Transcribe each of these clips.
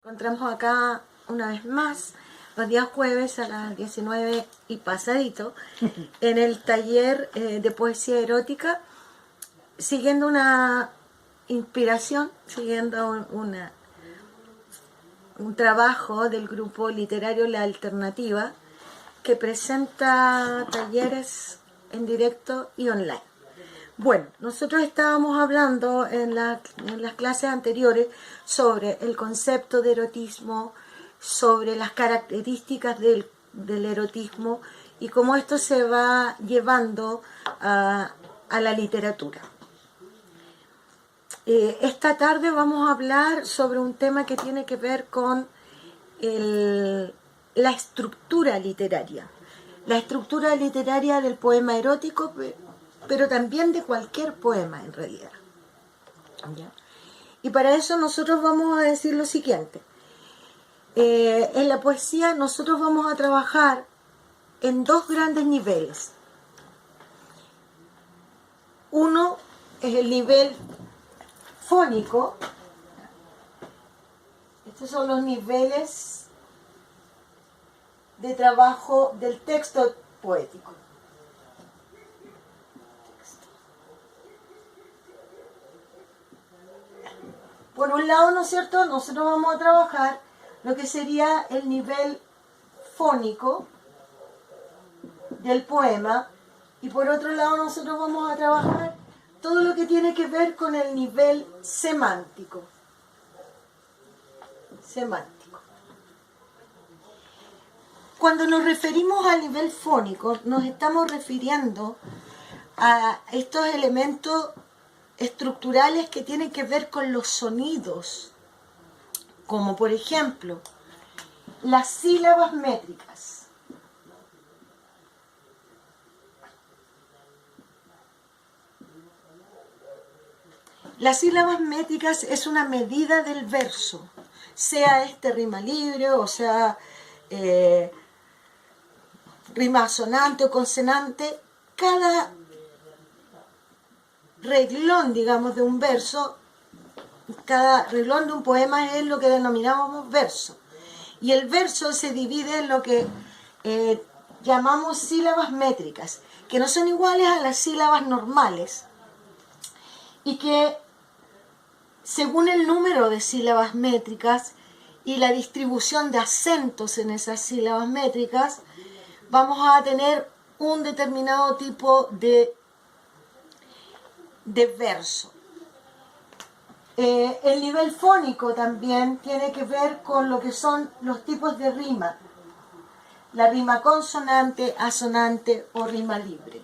Encontramos acá una vez más, los días jueves a las 19 y pasadito, en el taller de poesía erótica, siguiendo una inspiración, siguiendo un trabajo del grupo literario La Alternativa, que presenta talleres en directo y online. Bueno, nosotros estábamos hablando en las clases anteriores sobre el concepto de erotismo, sobre las características del erotismo y cómo esto se va llevando a la literatura. Esta tarde vamos a hablar sobre un tema que tiene que ver con la estructura literaria. La estructura literaria del poema erótico, pero también de cualquier poema en realidad. ¿Ya? Y para eso nosotros vamos a decir lo siguiente. En la poesía nosotros vamos a trabajar en dos grandes niveles. Uno es el nivel fónico. Estos son los niveles de trabajo del texto poético. Por un lado, ¿no es cierto?, nosotros vamos a trabajar lo que sería el nivel fónico del poema, y por otro lado nosotros vamos a trabajar todo lo que tiene que ver con el nivel semántico. Cuando nos referimos al nivel fónico, nos estamos refiriendo a estos elementos estructurales que tienen que ver con los sonidos, como por ejemplo las sílabas métricas. Las sílabas métricas es una medida del verso, sea este rima libre o sea rima sonante o consonante. Cada reglón, digamos, de un verso, cada reglón de un poema es lo que denominamos verso. Y el verso se divide en lo que llamamos sílabas métricas, que no son iguales a las sílabas normales, y que según el número de sílabas métricas y la distribución de acentos en esas sílabas métricas, vamos a tener un determinado tipo de verso. El nivel fónico también tiene que ver con lo que son los tipos de rima, la rima consonante, asonante o rima libre.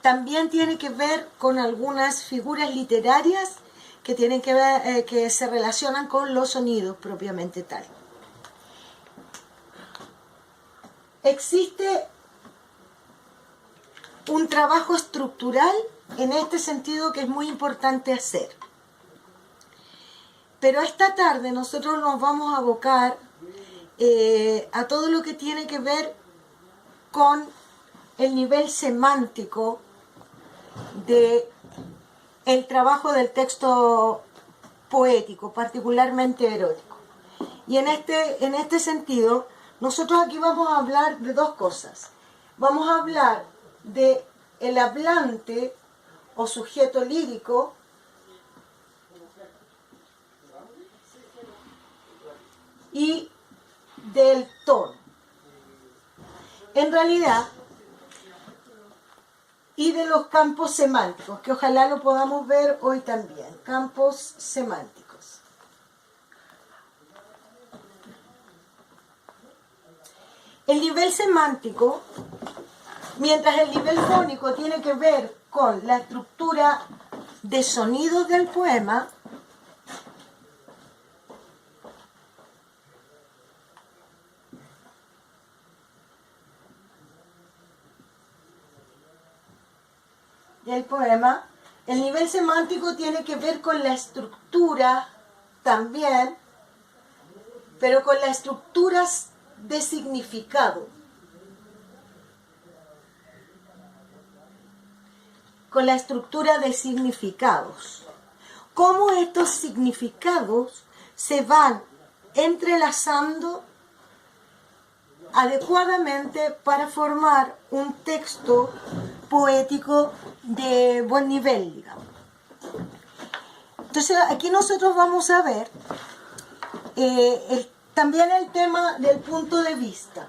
También tiene que ver con algunas figuras literarias que tienen que ver, que se relacionan con los sonidos propiamente tal. Existe un trabajo estructural en este sentido que es muy importante hacer. Pero esta tarde nosotros nos vamos a abocar a todo lo que tiene que ver con el nivel semántico del trabajo del texto poético, particularmente erótico. Y en este sentido, nosotros aquí vamos a hablar de dos cosas. Vamos a hablar de el hablante o sujeto lírico, y del tono. En realidad, y de los campos semánticos, que ojalá lo podamos ver hoy también, campos semánticos. El nivel semántico, mientras el nivel fónico tiene que ver con la estructura de sonidos del poema, el nivel semántico tiene que ver con la estructura también, pero con las estructuras de significado. Con la estructura de significados. Cómo estos significados se van entrelazando adecuadamente para formar un texto poético de buen nivel, digamos. Entonces aquí nosotros vamos a ver también el tema del punto de vista.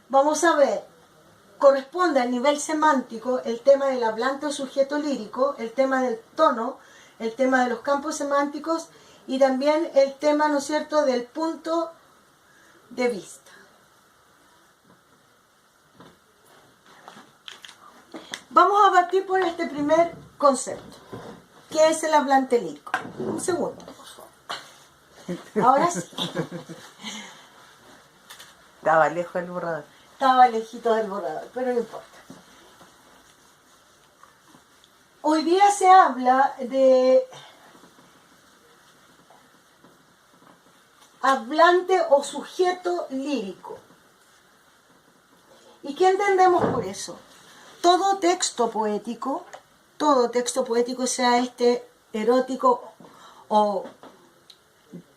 Vamos a ver, corresponde al nivel semántico el tema del hablante o sujeto lírico, el tema del tono, el tema de los campos semánticos y también el tema, ¿no es cierto?, del punto de vista. Vamos a partir por este primer concepto, que es el hablante lírico. Un segundo, por favor. Ahora sí. Estaba lejos del borrador. Estaba lejito del borrador, pero no importa. Hoy día se habla de hablante o sujeto lírico. ¿Y qué entendemos por eso? Todo texto poético, sea este erótico o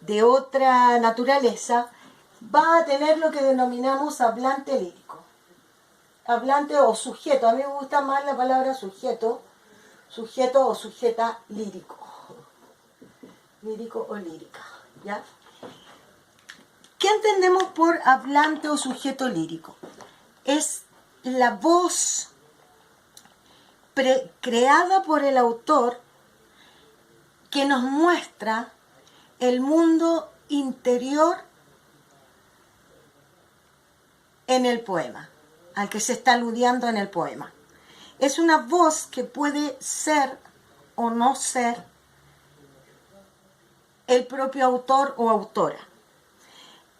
de otra naturaleza, va a tener lo que denominamos hablante lírico. Hablante o sujeto. A mí me gusta más la palabra sujeto o sujeta lírico. Lírico o lírica, ¿ya? ¿Qué entendemos por hablante o sujeto lírico? Es la voz creada por el autor que nos muestra el mundo interior en el poema, al que se está aludiendo en el poema. Es una voz que puede ser o no ser el propio autor o autora.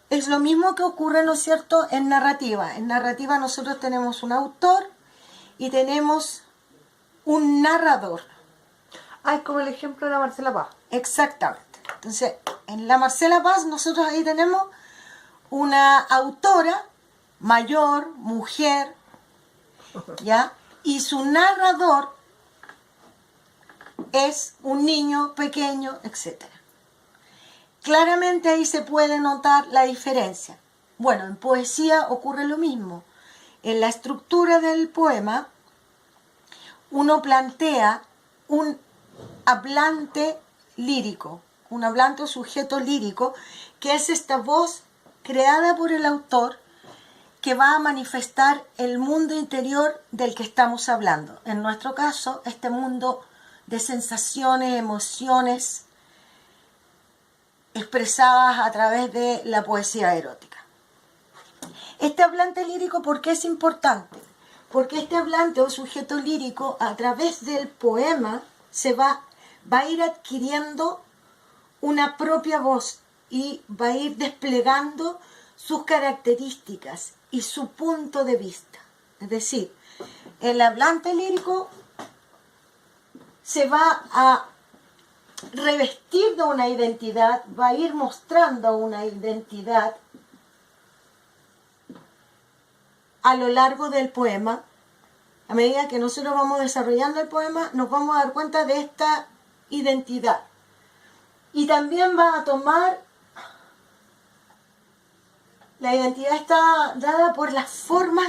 Es lo mismo que ocurre, ¿no es cierto?, en narrativa. En narrativa nosotros tenemos un autor y tenemos un narrador. Ah, es como el ejemplo de la Marcela Paz. Exactamente. Entonces, en la Marcela Paz nosotros ahí tenemos una autora mayor, mujer, ¿ya? Y su narrador es un niño pequeño, etc. Claramente ahí se puede notar la diferencia. Bueno, en poesía ocurre lo mismo. En la estructura del poema, uno plantea un hablante lírico, un hablante o sujeto lírico, que es esta voz creada por el autor que va a manifestar el mundo interior del que estamos hablando. En nuestro caso, este mundo de sensaciones, emociones, expresadas a través de la poesía erótica. Este hablante lírico, ¿por qué es importante? Porque este hablante o sujeto lírico, a través del poema, va a ir adquiriendo una propia voz y va a ir desplegando sus características y su punto de vista. Es decir, el hablante lírico se va a revestir de una identidad, va a ir mostrando una identidad a lo largo del poema. A medida que nosotros vamos desarrollando el poema, nos vamos a dar cuenta de esta identidad. Y también va a tomar, la identidad está dada por la forma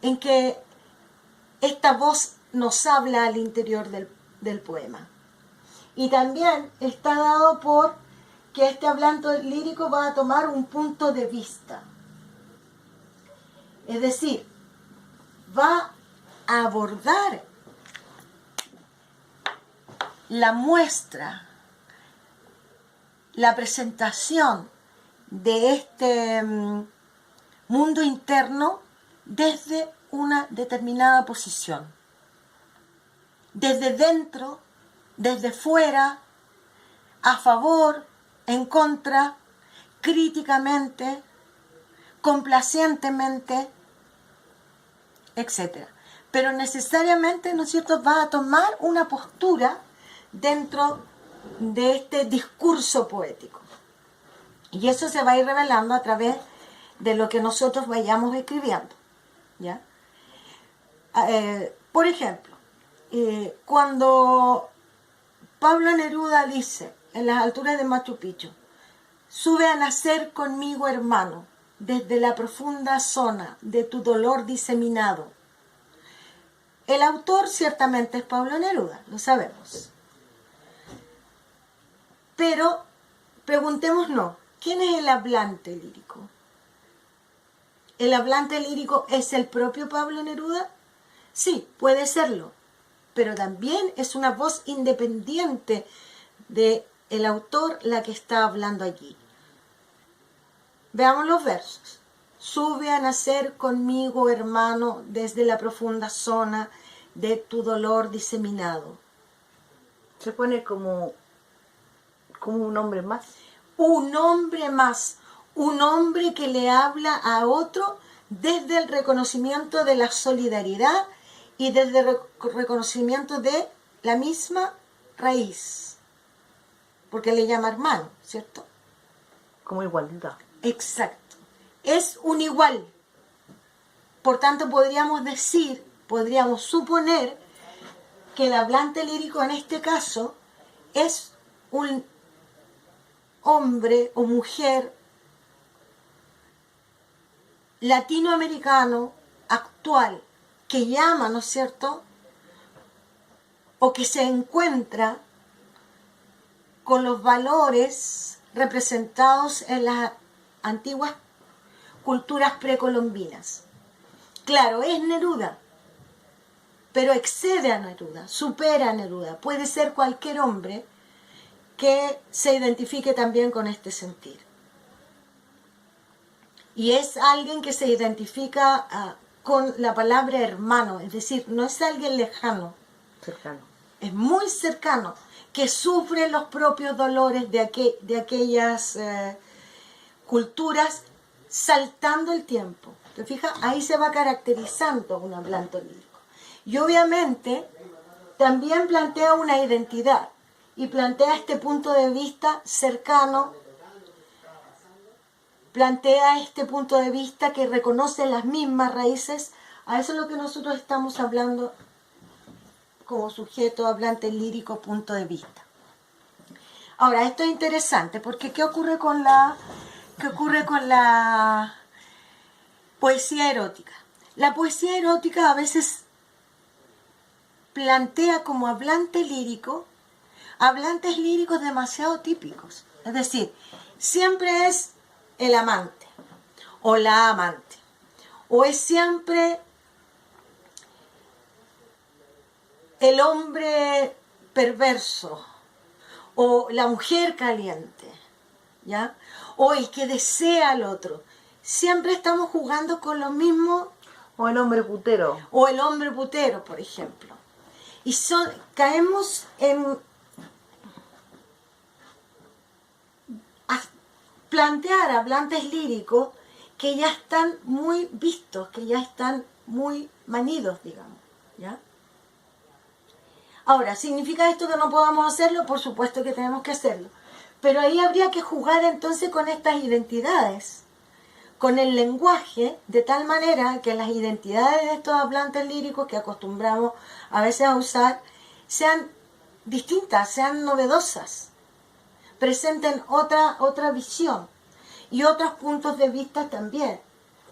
en que esta voz nos habla al interior del poema. Y también está dado por que este hablante lírico va a tomar un punto de vista. Es decir, va a abordar la muestra, la presentación de este mundo interno desde una determinada posición. Desde dentro, desde fuera, a favor, en contra, críticamente, complacientemente, etc. Pero necesariamente, ¿no es cierto?, va a tomar una postura dentro de este discurso poético. Y eso se va a ir revelando a través de lo que nosotros vayamos escribiendo, ¿ya? Por ejemplo, cuando Pablo Neruda dice en las alturas de Machu Picchu. Sube a nacer conmigo, hermano, desde la profunda zona de tu dolor diseminado. El autor ciertamente es Pablo Neruda, lo sabemos. Pero preguntémonos, ¿quién es el hablante lírico? ¿El hablante lírico es el propio Pablo Neruda? Sí, puede serlo, pero también es una voz independiente del autor la que está hablando allí. Veamos los versos. Sube a nacer conmigo, hermano, desde la profunda zona de tu dolor diseminado. Se pone como un hombre más. Un hombre más, un hombre que le habla a otro desde el reconocimiento de la solidaridad y desde el reconocimiento de la misma raíz, porque le llama hermano, ¿cierto? Como igualdad. Exacto, es un igual. Por tanto, podríamos suponer que el hablante lírico en este caso es un hombre o mujer latinoamericano actual que llama, ¿no es cierto?, o que se encuentra con los valores representados en las antiguas culturas precolombinas. Claro, es Neruda, pero excede a Neruda, supera a Neruda. Puede ser cualquier hombre que se identifique también con este sentir. Y es alguien que se identifica con la palabra hermano, es decir, no es alguien lejano, Cercano. es muy cercano, que sufre los propios dolores de aquellas culturas saltando el tiempo. ¿Te fijas? Ahí se va caracterizando un hablante lírico. Y obviamente también plantea una identidad y plantea este punto de vista cercano, plantea este punto de vista que reconoce las mismas raíces. A eso es lo que nosotros estamos hablando como sujeto hablante lírico, punto de vista. Ahora, esto es interesante porque ¿qué ocurre con la poesía erótica? La poesía erótica a veces plantea como hablantes líricos demasiado típicos. Es decir, siempre es el amante o la amante, o es siempre el hombre perverso o la mujer caliente, ¿ya? O el que desea al otro. Siempre estamos jugando con lo mismo. O el hombre putero. O el hombre putero, por ejemplo. Y caemos en plantear hablantes líricos que ya están muy vistos, que ya están muy manidos, digamos, ¿ya? Ahora, ¿significa esto que no podamos hacerlo? Por supuesto que tenemos que hacerlo. Pero ahí habría que jugar entonces con estas identidades, con el lenguaje, de tal manera que las identidades de estos hablantes líricos que acostumbramos a veces a usar sean distintas, sean novedosas, presenten otra visión y otros puntos de vista también,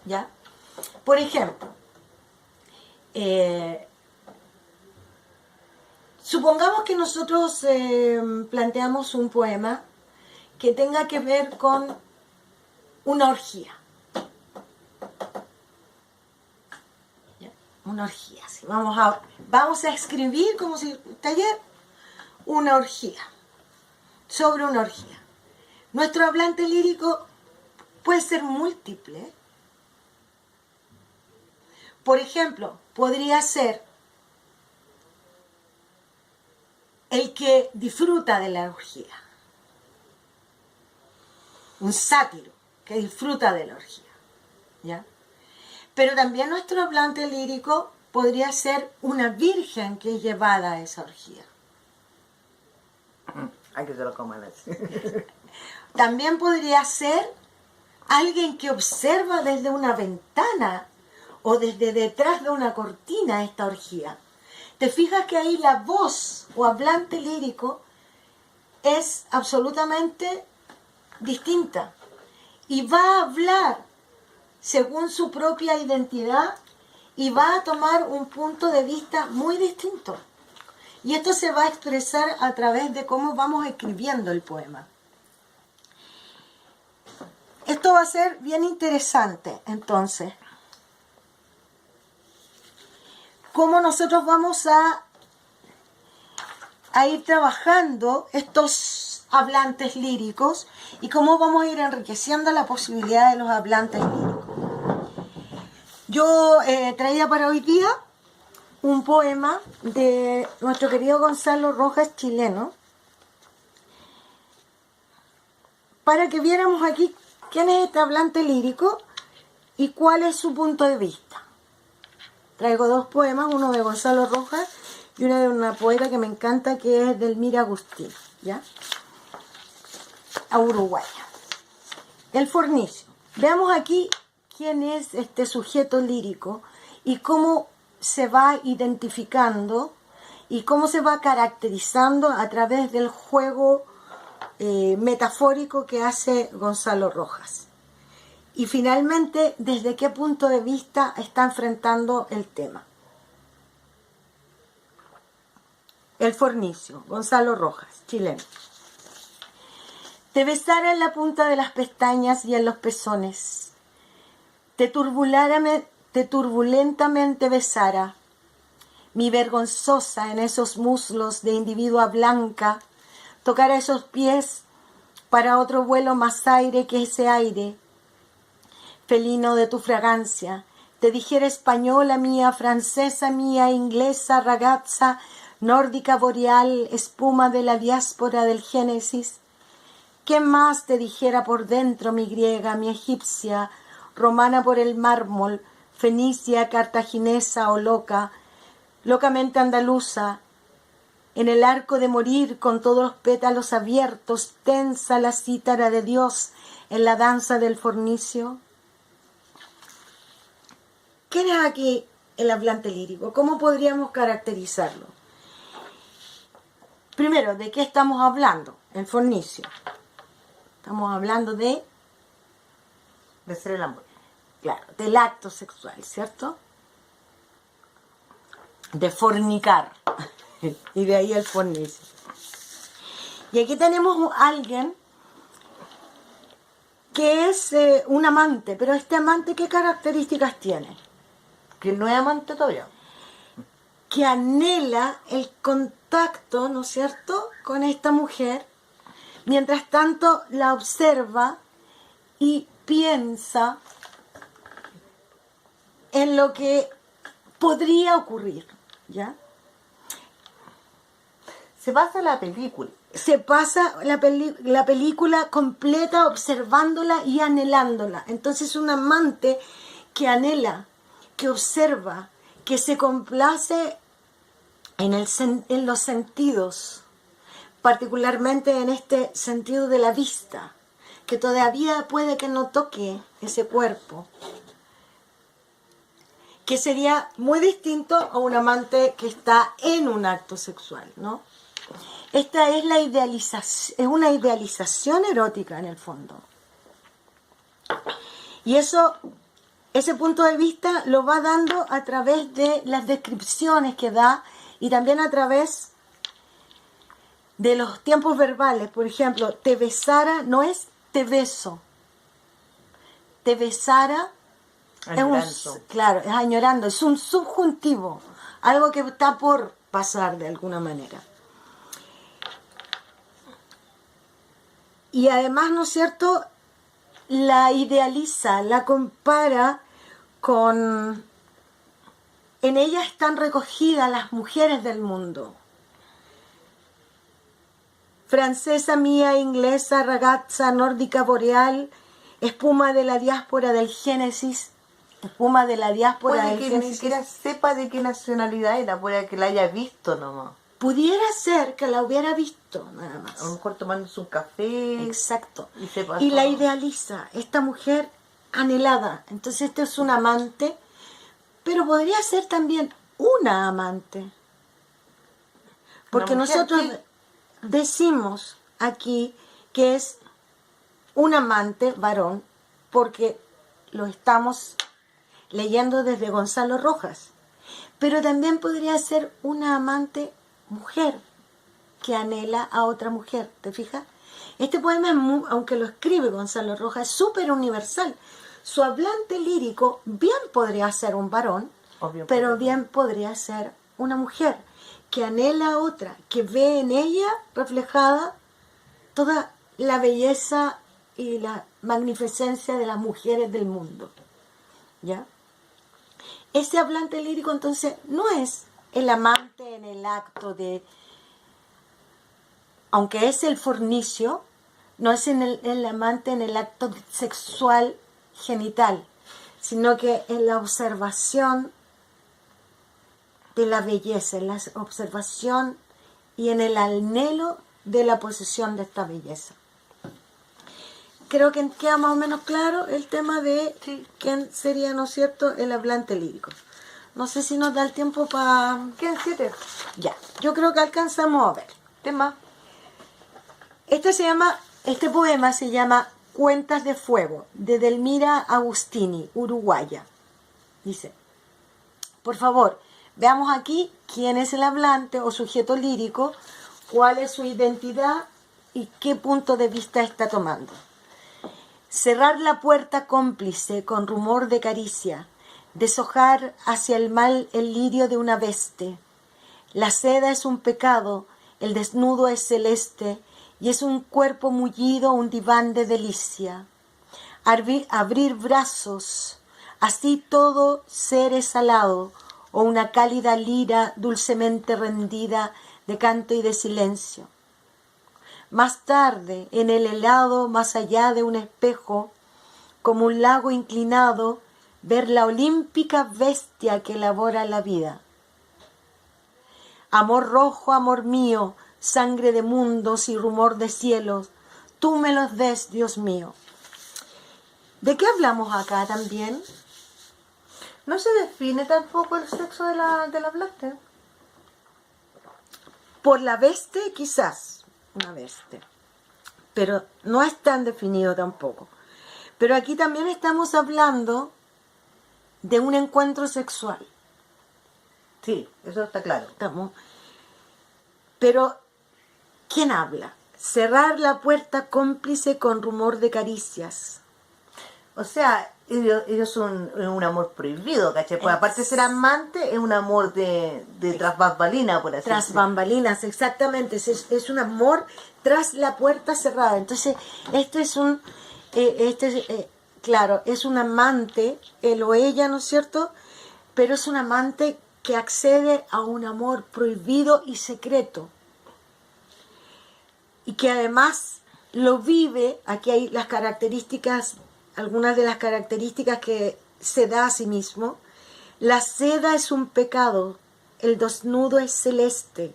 ¿ya? Por ejemplo, supongamos que nosotros planteamos un poema que tenga que ver con una orgía. ¿Ya? Una orgía, sí. Vamos a escribir como si taller una orgía, sobre una orgía. Nuestro hablante lírico puede ser múltiple. Por ejemplo, podría ser el que disfruta de la orgía, un sátiro que disfruta de la orgía, ¿ya? Pero también nuestro hablante lírico podría ser una virgen que es llevada a esa orgía. Hay que se lo coman así. También podría ser alguien que observa desde una ventana o desde detrás de una cortina esta orgía. Te fijas que ahí la voz o hablante lírico es absolutamente distinta y va a hablar según su propia identidad y va a tomar un punto de vista muy distinto. Y esto se va a expresar a través de cómo vamos escribiendo el poema. Esto va a ser bien interesante, entonces. Cómo nosotros vamos a ir trabajando estos hablantes líricos y cómo vamos a ir enriqueciendo la posibilidad de los hablantes líricos. Yo traía para hoy día un poema de nuestro querido Gonzalo Rojas, chileno, para que viéramos aquí quién es este hablante lírico y cuál es su punto de vista. Traigo dos poemas, uno de Gonzalo Rojas y uno de una poeta que me encanta, que es Delmira Agustín, ¿ya? A uruguaya. El fornicio. Veamos aquí quién es este sujeto lírico y cómo se va identificando y cómo se va caracterizando a través del juego metafórico que hace Gonzalo Rojas. Y finalmente, ¿desde qué punto de vista está enfrentando el tema? El fornicio, Gonzalo Rojas, chileno. Te besara en la punta de las pestañas y en los pezones. Te turbulentamente besara, mi vergonzosa en esos muslos de individua blanca, tocara esos pies para otro vuelo más aire que ese aire, felino de tu fragancia, te dijera española mía, francesa mía, inglesa, ragazza, nórdica boreal, espuma de la diáspora del Génesis. ¿Qué más te dijera por dentro mi griega, mi egipcia, romana por el mármol, fenicia, cartaginesa o loca, locamente andaluza, en el arco de morir con todos los pétalos abiertos, tensa la cítara de Dios en la danza del fornicio? ¿Quién es aquí el hablante lírico? ¿Cómo podríamos caracterizarlo? Primero, ¿de qué estamos hablando? El fornicio. Estamos hablando de hacer el amor. Claro, del acto sexual, ¿cierto? De fornicar. Y de ahí el fornicio. Y aquí tenemos a alguien que es un amante, pero este amante, ¿qué características tiene? Que no es amante todavía. Que anhela el contacto, ¿no es cierto?, con esta mujer, mientras tanto la observa y piensa en lo que podría ocurrir, ¿ya? Se pasa la película. Se pasa la película completa observándola y anhelándola. Entonces un amante que anhela, que observa, que se complace en los sentidos, particularmente en este sentido de la vista, que todavía puede que no toque ese cuerpo, que sería muy distinto a un amante que está en un acto sexual, ¿no? Esta es la idealización, es una idealización erótica en el fondo. Y ese punto de vista lo va dando a través de las descripciones que da y también a través de los tiempos verbales. Por ejemplo, te besara no es te beso. Te besara es añorando, es un subjuntivo, algo que está por pasar de alguna manera. Y además, ¿no es cierto?, la idealiza, la compara con... En ella están recogidas las mujeres del mundo. Francesa mía, inglesa, ragazza, nórdica boreal, espuma de la diáspora del Génesis. Espuma de la diáspora del Génesis. Puede que ni siquiera sepa de qué nacionalidad era, puede que la haya visto nomás. Pudiera ser que la hubiera visto, nada más. A lo mejor tomándose un café. Exacto. Y la idealiza, esta mujer anhelada. Entonces este es un amante, pero podría ser también una amante. Porque nosotros decimos aquí que es un amante varón, porque lo estamos leyendo desde Gonzalo Rojas, pero también podría ser una amante mujer que anhela a otra mujer, ¿te fijas? Este poema, aunque lo escribe Gonzalo Rojas, es súper universal. Su hablante lírico bien podría ser un varón, pero bien podría ser una mujer que anhela a otra, que ve en ella reflejada toda la belleza y la magnificencia de las mujeres del mundo. ¿Ya? Ese hablante lírico entonces no es el amante en el acto de, aunque es el fornicio, no es el amante en el acto sexual genital, sino que en la observación de la belleza, en la observación y en el anhelo de la posesión de esta belleza. Creo que queda más o menos claro el tema de quién sería, ¿no es cierto?, el hablante lírico. No sé si nos da el tiempo para... ¿Qué? 7. Ya, yo creo que alcanzamos a ver. Tema. Este poema se llama Cuentas de Fuego, de Delmira Agustini, uruguaya. Dice, por favor, veamos aquí quién es el hablante o sujeto lírico, cuál es su identidad y qué punto de vista está tomando. Cerrar la puerta cómplice con rumor de caricia, deshojar hacia el mal el lirio de una veste. La seda es un pecado, el desnudo es celeste, y es un cuerpo mullido, un diván de delicia. Abrir brazos, así todo ser es alado, o una cálida lira dulcemente rendida de canto y de silencio. Más tarde, en el helado más allá de un espejo, como un lago inclinado, ver la olímpica bestia que elabora la vida. Amor rojo, amor mío, sangre de mundos y rumor de cielos, tú me los des, Dios mío. ¿De qué hablamos acá también? No se define tampoco el sexo del hablante. Por la veste, quizás, una veste, pero no es tan definido tampoco. Pero aquí también estamos hablando de un encuentro sexual. Sí, eso está claro. Pero, ¿quién habla? Cerrar la puerta cómplice con rumor de caricias. O sea, ellos son un amor prohibido, ¿cachai? Pues aparte de ser amante, es un amor de tras bambalina, por así decirlo. Tras bambalinas, exactamente. Es un amor tras la puerta cerrada. Entonces, claro, es un amante, él o ella, ¿no es cierto? Pero es un amante que accede a un amor prohibido y secreto. Y que además lo vive, aquí hay las características, algunas de las características que se da a sí mismo. La seda es un pecado, el desnudo es celeste,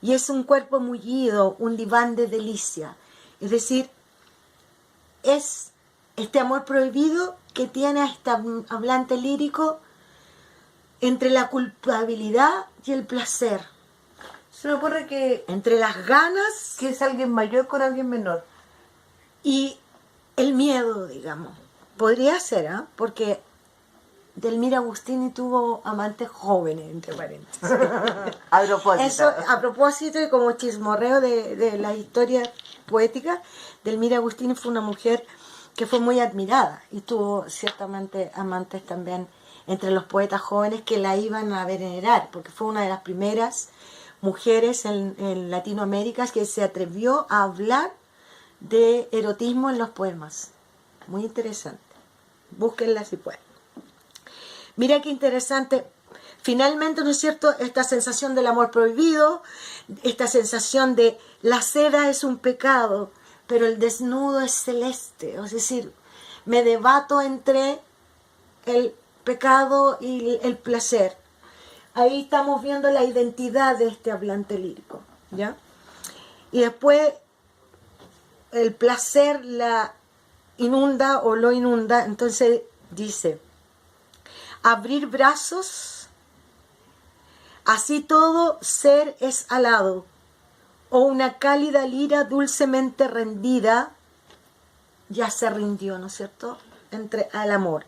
y es un cuerpo mullido, un diván de delicia. Es decir, es este amor prohibido que tiene a este hablante lírico entre la culpabilidad y el placer. Se me ocurre que Entre las ganas es alguien mayor con alguien menor. y el miedo, digamos. Podría ser, ¿eh? Porque Delmira Agustini tuvo amantes jóvenes, entre paréntesis. A propósito. Eso, a propósito, y como chismorreo de la historia poética, Delmira Agustini fue una mujer que fue muy admirada y tuvo ciertamente amantes también entre los poetas jóvenes que la iban a venerar, porque fue una de las primeras mujeres en Latinoamérica que se atrevió a hablar de erotismo en los poemas. Muy interesante. Búsquenla si pueden. Mira qué interesante. Finalmente, ¿no es cierto?, esta sensación del amor prohibido, esta sensación de la seda es un pecado, pero el desnudo es celeste. Es decir, me debato entre el pecado y el placer. Ahí estamos viendo la identidad de este hablante lírico, ¿ya? Y después el placer la inunda o lo inunda, entonces dice, abrir brazos, así todo ser es alado, o una cálida lira dulcemente rendida, ya se rindió, ¿no es cierto?, al amor.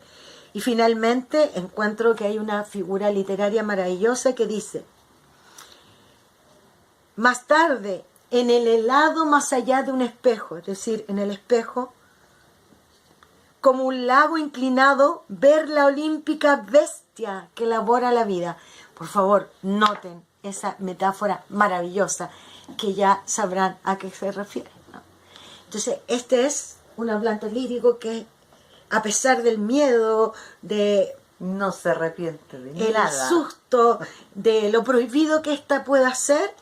Y finalmente encuentro que hay una figura literaria maravillosa que dice: más tarde, en el helado más allá de un espejo, es decir, en el espejo, como un lago inclinado, ver la olímpica bestia que elabora la vida. Por favor, noten esa metáfora maravillosa, que ya sabrán a qué se refiere, ¿no? Entonces, este es un hablante lírico que, a pesar del miedo, de No se arrepiente de el nada. susto, de lo prohibido que ésta pueda hacer,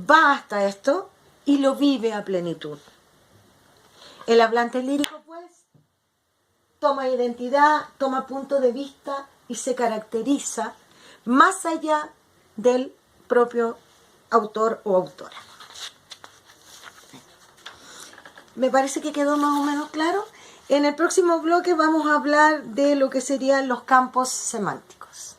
va hasta esto y lo vive a plenitud. El hablante lírico, pues, toma identidad, toma punto de vista y se caracteriza más allá del propio autor o autora. Me parece que quedó más o menos claro. En el próximo bloque vamos a hablar de lo que serían los campos semánticos.